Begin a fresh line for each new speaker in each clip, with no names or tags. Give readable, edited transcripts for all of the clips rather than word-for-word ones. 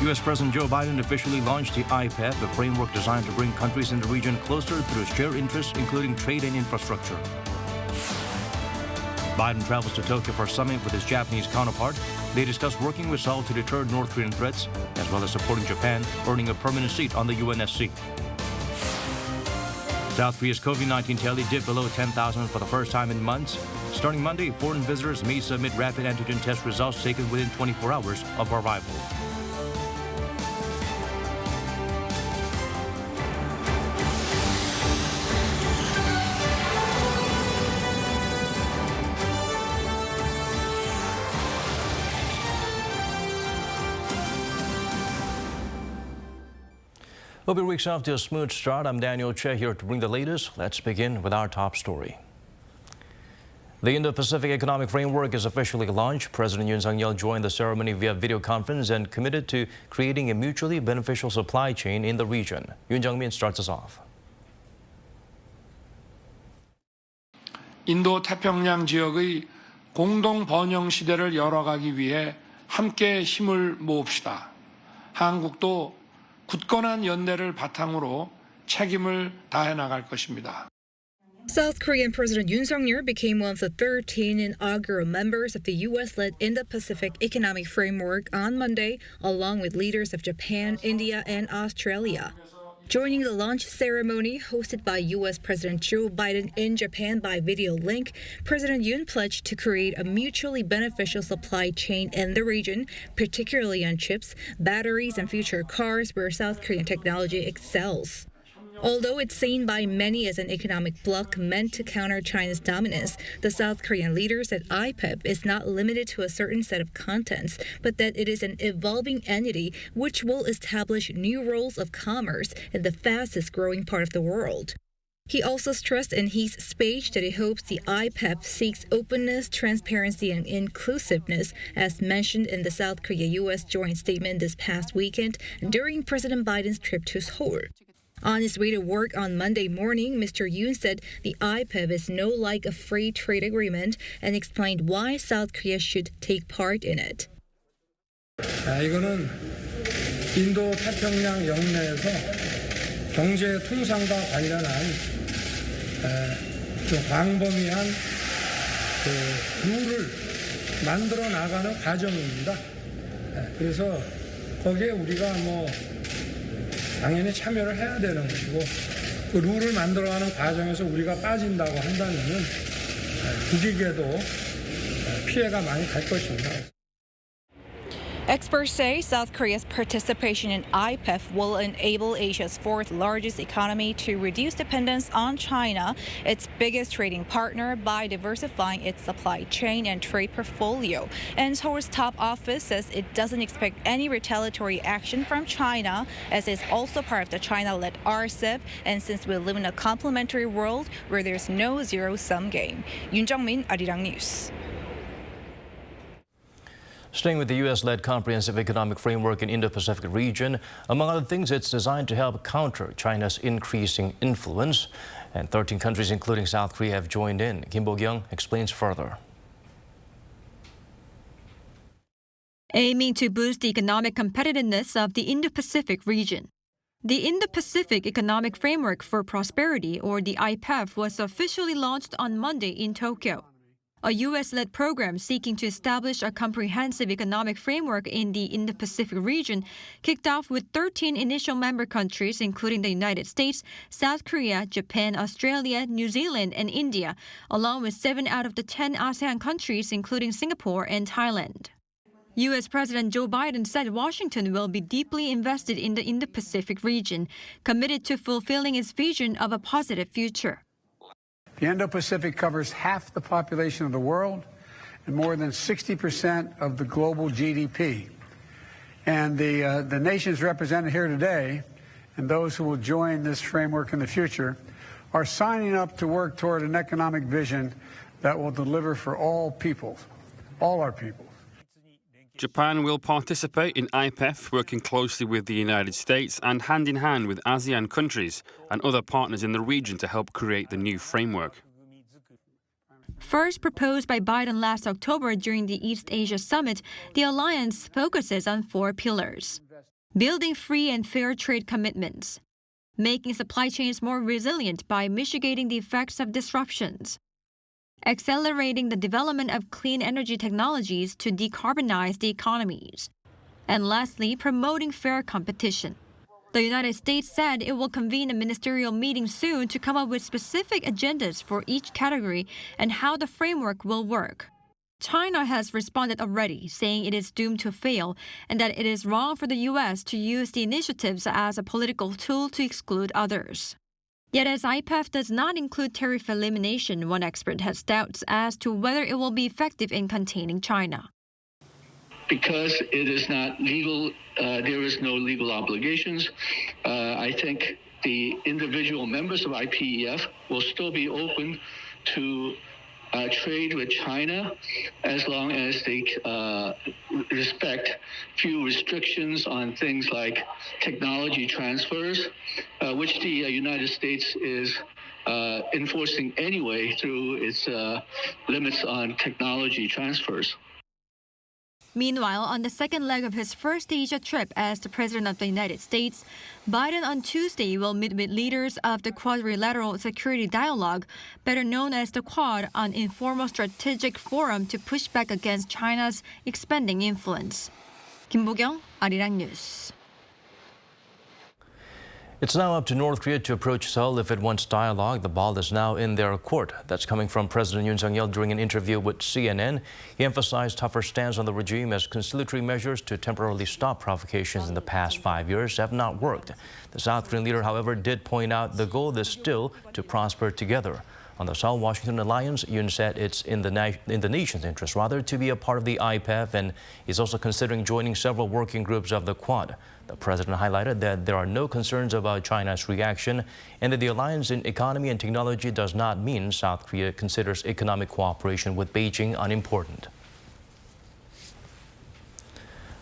U.S. President Joe Biden officially launched the IPEF, a framework designed to bring countries in the region closer through shared interests, including trade and infrastructure. Biden travels to Tokyo for a summit with his Japanese counterpart. They discussed working with Seoul to deter North Korean threats, as well as supporting Japan, earning a permanent seat on the UNSC. South Korea's COVID-19 tally dipped below 10,000 for the first time in months. Starting Monday, foreign visitors may submit rapid antigen test results taken within 24 hours of arrival. Hope your week's off to a smooth start. I'm Daniel Che here to bring the latest. Let's begin with our top story. The Indo-Pacific Economic Framework is officially launched. President Suk-yeol joined the ceremony via video conference and committed to creating a mutually beneficial supply chain in the region. Heung-min starts us off.
인도 태평양 지역의 공동 번영 시대를 열어가기 위해 함께 힘을 모읍시다. 한국도 굳건한 연대를 바탕으로 책임을 다해 나갈 것입니다.
South Korean President Yoon Suk-yeol became one of the 13 inaugural members of the U.S.-led Indo-Pacific Economic Framework on Monday, along with leaders of Japan, India, and Australia. Joining the launch ceremony hosted by U.S. President Joe Biden in Japan by video link, President Yoon pledged to create a mutually beneficial supply chain in the region, particularly on chips, batteries, and future cars where South Korean technology excels. Although it's seen by many as an economic bloc meant to counter China's dominance, the South Korean leaders said IPEF is not limited to a certain set of contents, but that it is an evolving entity which will establish new roles of commerce in the fastest growing part of the world. He also stressed in his speech that he hopes the IPEF seeks openness, transparency, and inclusiveness, as mentioned in the South Korea-U.S. joint statement this past weekend during President Biden's trip to Seoul. On his way to work on Monday morning, Mr. Yoon said the IPEF is no like a free trade agreement and explained why South Korea should take part in it.
이거는 인도 태평양 영내에서 경제 통상과 관련한 좀 광범위한 룰을 만들어 나가는 과정입니다. 그래서 거기에 우리가 당연히 참여를 해야 되는 것이고 그 룰을 만들어가는 과정에서 우리가 빠진다고 한다면은 국익에도 피해가 많이 갈 것입니다.
Experts say South Korea's participation in IPEF will enable Asia's fourth largest economy to reduce dependence on China, its biggest trading partner, by diversifying its supply chain and trade portfolio. And Seoul's top office says it doesn't expect any retaliatory action from China, as it's also part of the China-led RCEP, and since we live in a complementary world where there's no zero-sum game. Yoon-Min, Arirang News.
Staying with the U.S.-led Comprehensive Economic Framework in Indo-Pacific region, among other things, it's designed to help counter China's increasing influence. And 13 countries, including South Korea, have joined in. Kim Bo-kyung explains further.
Aiming to boost the economic competitiveness of the Indo-Pacific region. The Indo-Pacific Economic Framework for Prosperity, or the IPEF, was officially launched on Monday in Tokyo. A U.S.-led program seeking to establish a comprehensive economic framework in the Indo-Pacific region kicked off with 13 initial member countries, including the United States, South Korea, Japan, Australia, New Zealand, and India, along with 7 out of the 10 ASEAN countries, including Singapore and Thailand. U.S. President Joe Biden said Washington will be deeply invested in the Indo-Pacific region, committed to fulfilling its vision of a positive future.
The Indo-Pacific covers half the population of the world and more than 60% of the global GDP. And the nations represented here today and those who will join this framework in the future are signing up to work toward an economic vision that will deliver for all people, all our people.
Japan will participate in IPEF, working closely with the United States and hand in hand with ASEAN countries and other partners in the region to help create the new framework.
First proposed by Biden last October during the East Asia Summit, the alliance focuses on 4 pillars: building free and fair trade commitments, making supply chains more resilient by mitigating the effects of disruptions, accelerating the development of clean energy technologies to decarbonize the economies, and lastly, promoting fair competition. The United States said it will convene a ministerial meeting soon to come up with specific agendas for each category and how the framework will work. China has responded already, saying it is doomed to fail and that it is wrong for the U.S. to use the initiatives as a political tool to exclude others. Yet as IPEF does not include tariff elimination, one expert has doubts as to whether it will be effective in containing China.
Because it is not legal, there is no legal obligations. I think the individual members of IPEF will still be open to trade with China as long as they respect few restrictions on things like technology transfers, which the United States is enforcing anyway through its limits on technology transfers.
Meanwhile, on the second leg of his first Asia trip as the President of the United States, Biden on Tuesday will meet with leaders of the Quadrilateral Security Dialogue, better known as the Quad, an informal strategic forum to push back against China's expanding influence. Kim Bo-kyung, Arirang News.
It's now up to North Korea to approach Seoul if it wants dialogue. The ball is now in their court. That's coming from President Yoon during an interview with CNN. He emphasized tougher stance on the regime as conciliatory measures to temporarily stop provocations in the past 5 years have not worked. The South Korean leader, however, did point out the goal is still to prosper together. On the Seoul-Washington alliance, Yoon said it's in the nation's interest, rather, to be a part of the IPEF, and he's also considering joining several working groups of the Quad. The president highlighted that there are no concerns about China's reaction and that the alliance in economy and technology does not mean South Korea considers economic cooperation with Beijing unimportant.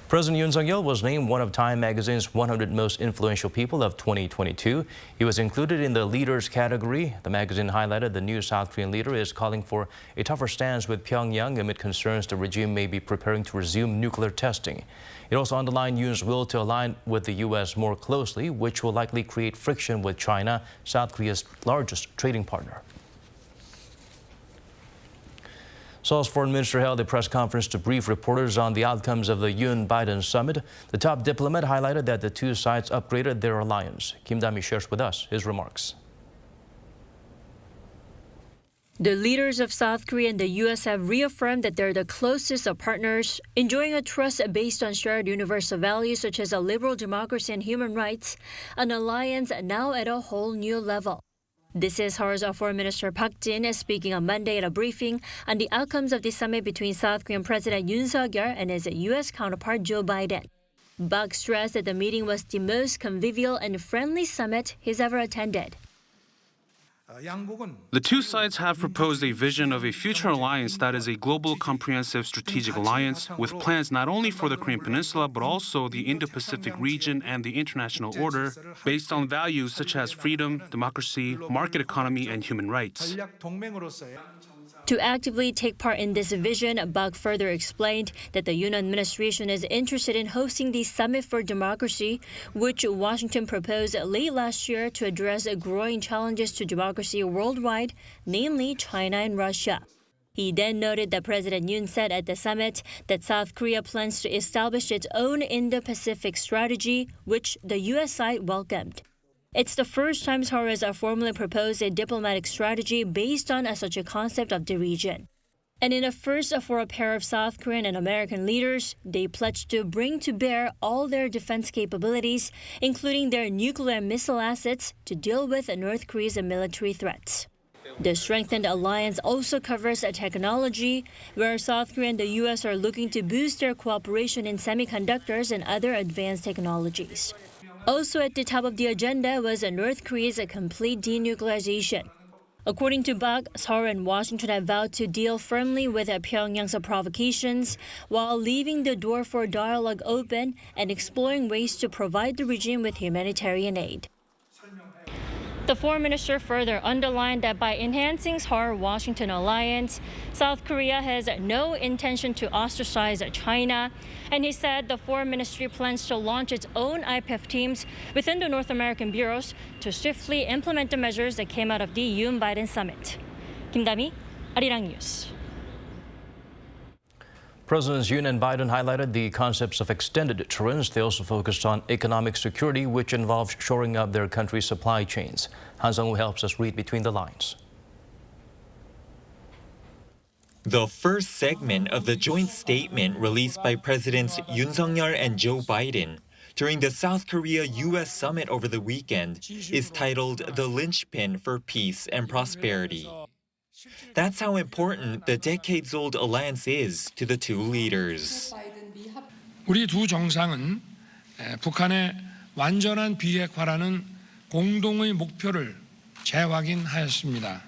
President Yoon Suk-yeol was named one of Time magazine's 100 most influential people of 2022. He was included in the leaders category. The magazine highlighted the new South Korean leader is calling for a tougher stance with Pyongyang amid concerns the regime may be preparing to resume nuclear testing. It also underlined Yoon's will to align with the U.S. more closely, which will likely create friction with China, South Korea's largest trading partner. Seoul's foreign minister held a press conference to brief reporters on the outcomes of the Yoon-Biden summit. The top diplomat highlighted that the two sides upgraded their alliance. Kim Da-mi shares with us his remarks.
The leaders of South Korea and the U.S. have reaffirmed that they're the closest of partners, enjoying a trust based on shared universal values such as a liberal democracy and human rights, an alliance now at a whole new level. This is Seoul's Foreign Minister Park Jin speaking on Monday at a briefing on the outcomes of the summit between South Korean President Yoon Suk-yeol and his U.S. counterpart Joe Biden. Park stressed that the meeting was the most convivial and friendly summit he's ever attended.
The two sides have proposed a vision of a future alliance that is a global comprehensive strategic alliance with plans not only for the Korean Peninsula but also the Indo-Pacific region and the international order based on values such as freedom, democracy, market economy, and human rights.
To actively take part in this vision, Park further explained that the Yoon administration is interested in hosting the Summit for Democracy, which Washington proposed late last year to address growing challenges to democracy worldwide, namely China and Russia. He then noted that President Yoon said at the summit that South Korea plans to establish its own Indo-Pacific strategy, which the U.S. side welcomed. It's the first time Seoul has formally proposed a diplomatic strategy based on such a concept of the region. And in a first for a pair of South Korean and American leaders, they pledged to bring to bear all their defense capabilities, including their nuclear missile assets, to deal with North Korea's military threats. The strengthened alliance also covers technology, where South Korea and the U.S. are looking to boost their cooperation in semiconductors and other advanced technologies. Also at the top of the agenda was North Korea's complete denuclearization. According to Park, Seoul and Washington have vowed to deal firmly with Pyongyang's provocations while leaving the door for dialogue open and exploring ways to provide the regime with humanitarian aid. The foreign minister further underlined that by enhancing Seoul-Washington alliance, South Korea has no intention to ostracize China. And he said the foreign ministry plans to launch its own IPEF teams within the North American bureaus to swiftly implement the measures that came out of the Yoon-Biden summit. 김다미, Arirang News.
Presidents Yoon and Biden highlighted the concepts of extended deterrence. They also focused on economic security, which involves shoring up their country's supply chains. Han Sang-woo helps us read between the lines.
The first segment of the joint statement released by Presidents Yoon Suk-yeol and Joe Biden during the South Korea-U.S. Summit over the weekend is titled "The Linchpin for Peace and Prosperity." That's how important the decades-old alliance is to the two leaders.
우리 두 정상은 북한의 완전한 비핵화라는 공동의 목표를 재확인하였습니다.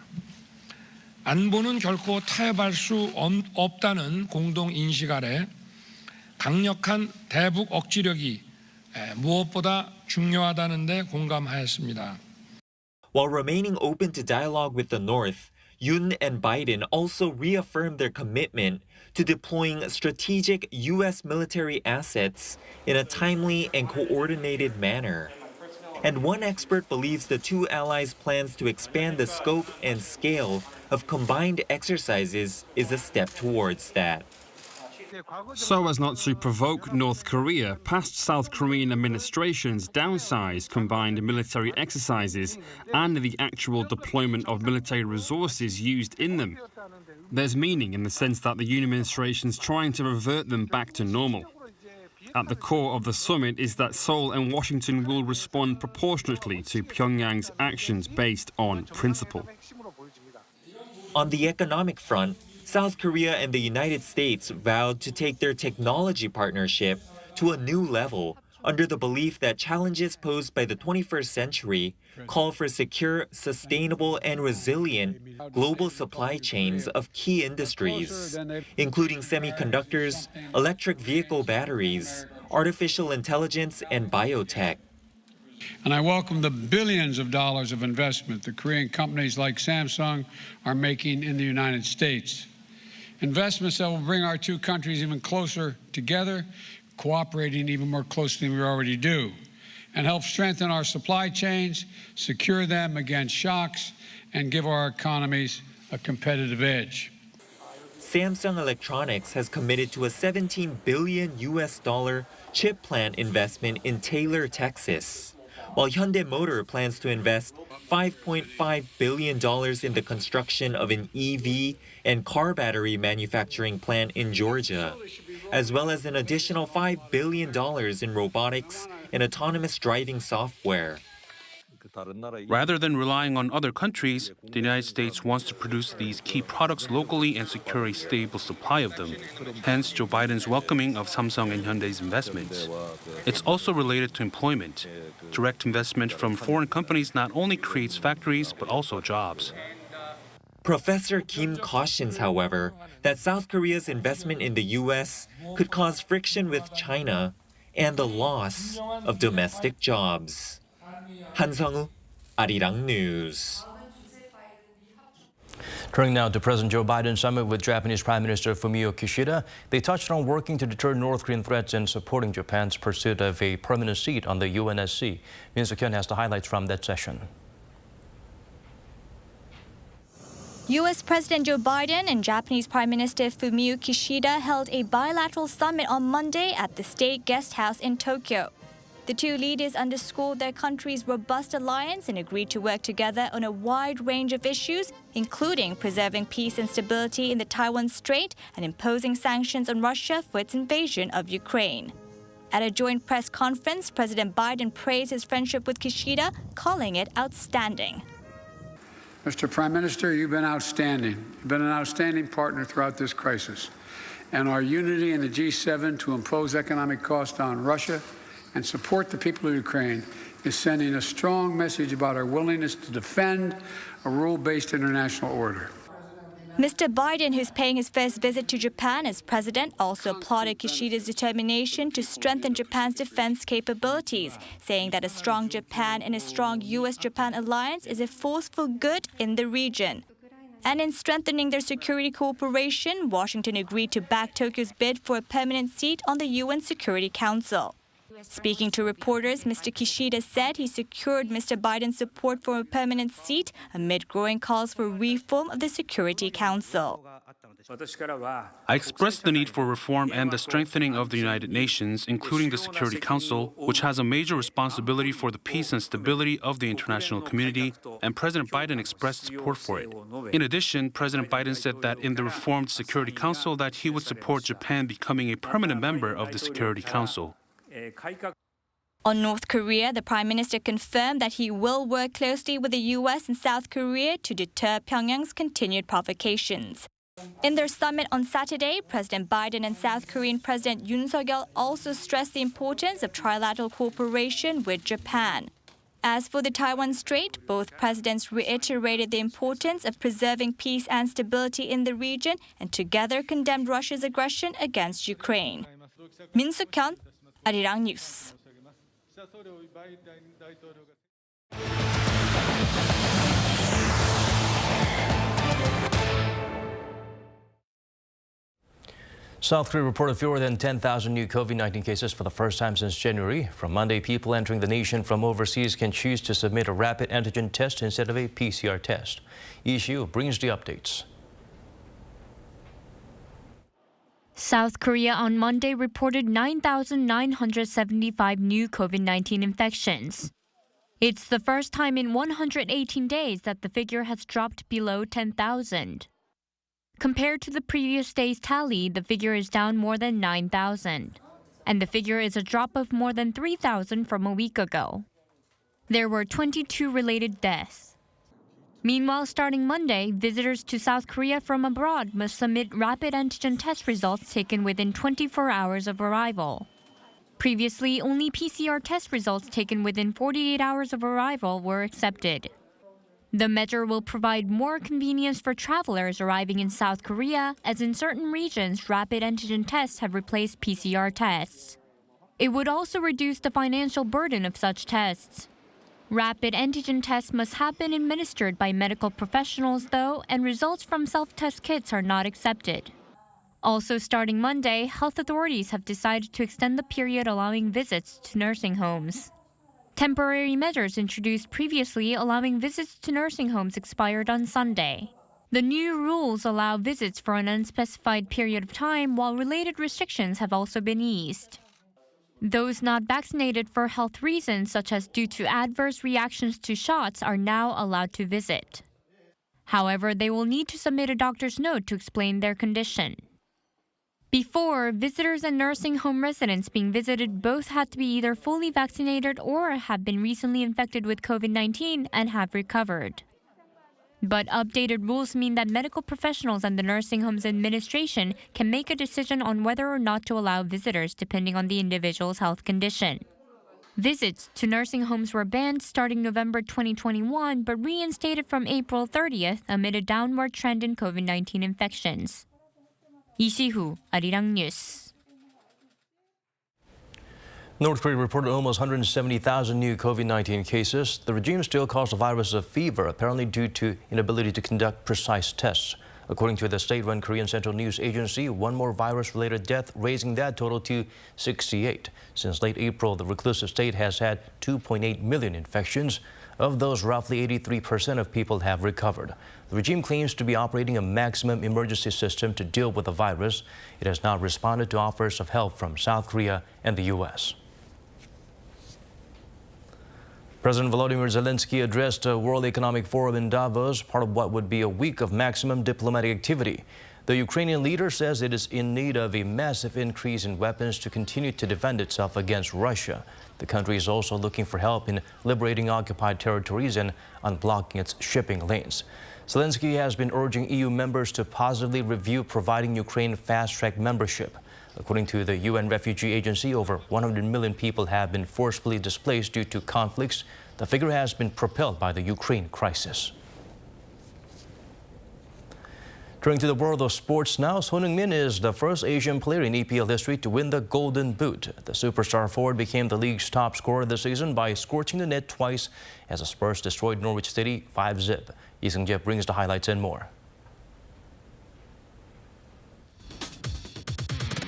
안보는 결코 타협할 수 없다는 공동 인식 아래 강력한 대북 억지력이 무엇보다 중요하다는 데 공감하였습니다.
While remaining open to dialogue with the North, Yoon and Biden also reaffirmed their commitment to deploying strategic U.S. military assets in a timely and coordinated manner. And one expert believes the two allies' plans to expand the scope and scale of combined exercises is a step towards that.
So as not to provoke North Korea, past South Korean administrations downsized combined military exercises and the actual deployment of military resources used in them. There's meaning in the sense that the Yoon administration's trying to revert them back to normal. At the core of the summit is that Seoul and Washington will respond proportionately to Pyongyang's actions based on principle.
On the economic front, South Korea and the United States vowed to take their technology partnership to a new level under the belief that challenges posed by the 21st century call for secure, sustainable, and resilient global supply chains of key industries, including semiconductors, electric vehicle batteries, artificial intelligence, and biotech.
And I welcome the billions of dollars of investment that Korean companies like Samsung are making in the United States. Investments that will bring our two countries even closer together, cooperating even more closely than we already do, and help strengthen our supply chains, secure them against shocks, and give our economies a competitive edge.
Samsung Electronics has committed to a $17 billion chip plant investment in Taylor, Texas, while Hyundai Motor plans to invest $5.5 billion in the construction of an EV and car battery manufacturing plant in Georgia, as well as an additional $5 billion in robotics and autonomous driving software.
Rather than relying on other countries, the United States wants to produce these key products locally and secure a stable supply of them. Hence, Joe Biden's welcoming of Samsung and Hyundai's investments. It's also related to employment. Direct investment from foreign companies not only creates factories, but also jobs.
Professor Kim cautions, however, that South Korea's investment in the U.S. could cause friction with China and the loss of domestic jobs. Han Sang-woo, Arirang News.
Turning now to President Joe Biden's summit with Japanese Prime Minister Fumio Kishida. They touched on working to deter North Korean threats and supporting Japan's pursuit of a permanent seat on the UNSC. Min Suk-yeol has the highlights from that session.
U.S. President Joe Biden and Japanese Prime Minister Fumio Kishida held a bilateral summit on Monday at the State Guest House in Tokyo. The two leaders underscored their country's robust alliance and agreed to work together on a wide range of issues, including preserving peace and stability in the Taiwan Strait and imposing sanctions on Russia for its invasion of Ukraine. At a joint press conference, President Biden praised his friendship with Kishida, calling it outstanding.
Mr. Prime Minister, you've been outstanding. You've been an outstanding partner throughout this crisis. And our unity in the G7 to impose economic costs on Russia and support the people of Ukraine is sending a strong message about our willingness to defend a rule-based international order.
Mr. Biden, who's paying his first visit to Japan as president, also applauded Kishida's determination to strengthen Japan's defense capabilities, saying that a strong Japan and a strong U.S.-Japan alliance is a force for good in the region. And in strengthening their security cooperation, Washington agreed to back Tokyo's bid for a permanent seat on the UN Security Council. Speaking to reporters, Mr. Kishida said he secured Mr. Biden's support for a permanent seat amid growing calls for reform of the Security Council.
I expressed the need for reform and the strengthening of the United Nations, including the Security Council, which has a major responsibility for the peace and stability of the international community, and President Biden expressed support for it. In addition, President Biden said that in the reformed Security Council that he would support Japan becoming a permanent member of the Security Council.
On North Korea, the Prime Minister confirmed that he will work closely with the U.S. and South Korea to deter Pyongyang's continued provocations. In their summit on Saturday, President Biden and South Korean President Suk-yeol also stressed the importance of trilateral cooperation with Japan. As for the Taiwan Strait, both presidents reiterated the importance of preserving peace and stability in the region and together condemned Russia's aggression against Ukraine. Min Suk-hyun, Arirang News.
South Korea reported fewer than 10,000 new COVID-19 cases for the first time since January. From Monday, people entering the nation from overseas can choose to submit a rapid antigen test instead of a PCR test. Lee Shi-woo brings the updates.
South Korea on Monday reported 9,975 new COVID-19 infections. It's the first time in 118 days that the figure has dropped below 10,000. Compared to the previous day's tally, the figure is down more than 9,000. And the figure is a drop of more than 3,000 from a week ago. There were 22 related deaths. Meanwhile, starting Monday, visitors to South Korea from abroad must submit rapid antigen test results taken within 24 hours of arrival. Previously, only PCR test results taken within 48 hours of arrival were accepted. The measure will provide more convenience for travelers arriving in South Korea, as in certain regions, rapid antigen tests have replaced PCR tests. It would also reduce the financial burden of such tests. Rapid antigen tests must have been administered by medical professionals, though, and results from self-test kits are not accepted. Also, starting Monday, health authorities have decided to extend the period allowing visits to nursing homes. Temporary measures introduced previously allowing visits to nursing homes expired on Sunday. The new rules allow visits for an unspecified period of time, while related restrictions have also been eased. Those not vaccinated for health reasons, such as due to adverse reactions to shots, are now allowed to visit. However, they will need to submit a doctor's note to explain their condition. Before, visitors and nursing home residents being visited both had to be either fully vaccinated or have been recently infected with COVID-19 and have recovered. But updated rules mean that medical professionals and the nursing home's administration can make a decision on whether or not to allow visitors depending on the individual's health condition. Visits to nursing homes were banned starting November 2021 but reinstated from April 30th amid a downward trend in COVID-19 infections. Lee Shi-woo, Arirang News.
North Korea reported almost 170,000 new COVID-19 cases. The regime still calls the virus a fever, apparently due to inability to conduct precise tests. According to the state-run Korean Central News Agency, one more virus-related death, raising that total to 68. Since late April, the reclusive state has had 2.8 million infections. Of those, roughly 83% of people have recovered. The regime claims to be operating a maximum emergency system to deal with the virus. It has not responded to offers of help from South Korea and the U.S. President Volodymyr Zelensky addressed a World Economic Forum in Davos, part of what would be a week of maximum diplomatic activity. The Ukrainian leader says it is in need of a massive increase in weapons to continue to defend itself against Russia. The country is also looking for help in liberating occupied territories and unblocking its shipping lanes. Zelensky has been urging EU members to positively review providing Ukraine fast-track membership. According to the UN Refugee Agency, over 100 million people have been forcibly displaced due to conflicts. The figure has been propelled by the Ukraine crisis. Turning to the world of sports now, Heung-min is the first Asian player in EPL history to win the Golden Boot. The superstar forward became the league's top scorer this season by scorching the net twice as the Spurs destroyed Norwich City 5-0. Lee Sangye brings the highlights and more.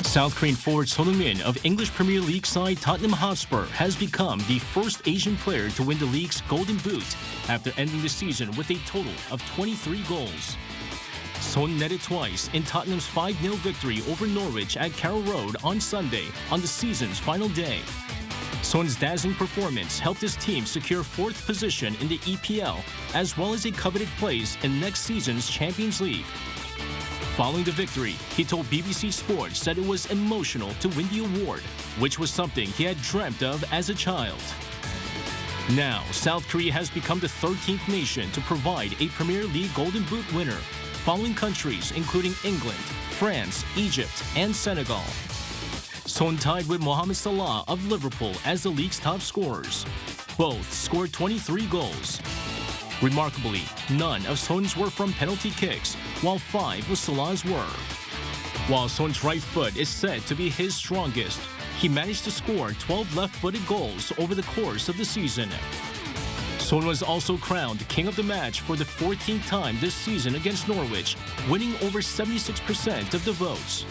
South Korean forward Heung-min of English Premier League side Tottenham Hotspur has become the first Asian player to win the league's Golden Boot after ending the season with a total of 23 goals. Son netted twice in Tottenham's 5-0 victory over Norwich at Carroll Road on Sunday on the season's final day. Son's dazzling performance helped his team secure 4th position in the EPL as well as a coveted place in next season's Champions League. Following the victory, he told BBC Sports that it was emotional to win the award, which was something he had dreamt of as a child. Now, South Korea has become the 13th nation to provide a Premier League Golden Boot winner, following countries including England, France, Egypt, and Senegal. Son tied with Mohamed Salah of Liverpool as the league's top scorers. Both scored 23 goals. Remarkably, none of Son's were from penalty kicks, while 5 of Salah's were. While Son's right foot is said to be his strongest, he managed to score 12 left-footed goals over the course of the season. Son was also crowned King of the Match for the 14th time this season against Norwich, winning over 76% of the votes.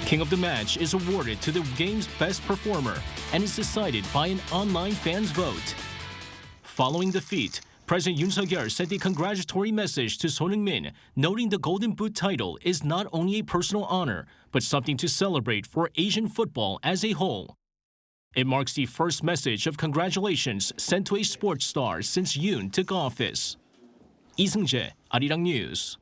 King of the Match is awarded to the game's best performer and is decided by an online fans vote. Following the feat, President Yoon Suk-yeol sent a congratulatory message to Heung-min, noting the Golden Boot title is not only a personal honor, but something to celebrate for Asian football as a whole. It marks the first message of congratulations sent to a sports star since Yoon took office. Lee Sangye, Arirang News.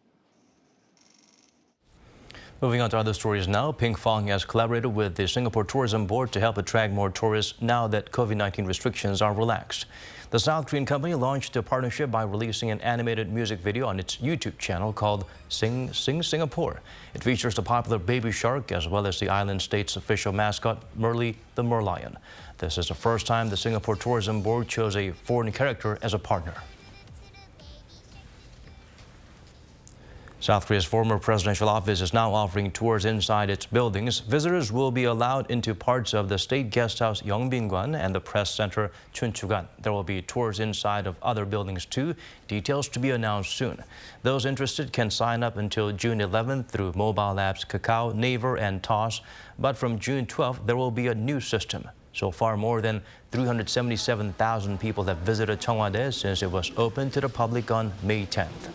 Moving on to other stories now, Pinkfong has collaborated with the Singapore Tourism Board to help attract more tourists now that COVID-19 restrictions are relaxed. The South Korean company launched a partnership by releasing an animated music video on its YouTube channel called Sing Singapore. It features the popular baby shark as well as the island state's official mascot, Merly the Merlion. This is the first time the Singapore Tourism Board chose a foreign character as a partner. South Korea's former presidential office is now offering tours inside its buildings. Visitors will be allowed into parts of the state guest house Yeongbin-gwan and the press center Chunchugan. There will be tours inside of other buildings too. Details to be announced soon. Those interested can sign up until June 11th through mobile apps Kakao, Naver, and Toss. But from June 12th, there will be a new system. So far, more than 377,000 people have visited Cheongwade since it was opened to the public on May 10th.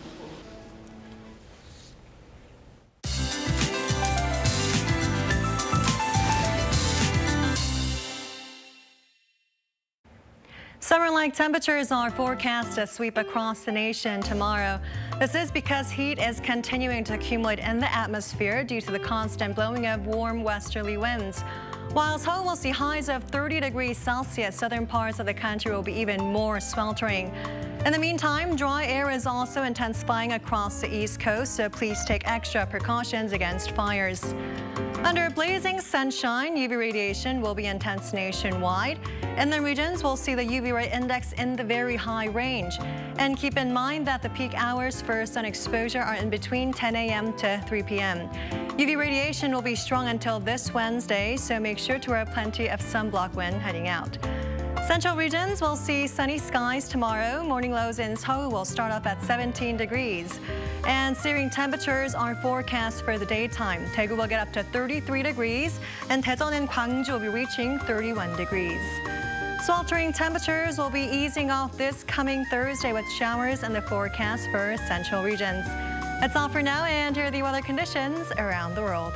Summer-like temperatures are forecast to sweep across the nation tomorrow. This is because heat is continuing to accumulate in the atmosphere due to the constant blowing of warm westerly winds. While Seoul will see highs of 30 degrees Celsius, southern parts of the country will be even more sweltering. In the meantime, dry air is also intensifying across the East Coast, so please take extra precautions against fires. Under blazing sunshine, UV radiation will be intense nationwide. In the regions, we'll see the UV ray index in the very high range. And keep in mind that the peak hours for sun exposure are in between 10 a.m. to 3 p.m. UV radiation will be strong until this Wednesday, so make sure to wear plenty of sunblock when heading out. Central regions will see sunny skies tomorrow. Morning lows in Seoul will start off at 17 degrees. And searing temperatures are forecast for the daytime. Daegu will get up to 33 degrees, and Daejeon and Gwangju will be reaching 31 degrees. Sweltering temperatures will be easing off this coming Thursday with showers in the forecast for central regions. That's all for now, and here are the weather conditions around the world.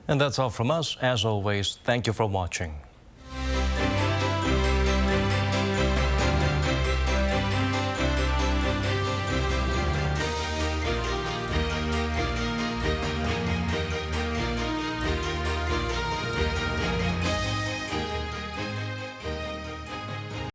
And that's all from us. As always, thank you for watching.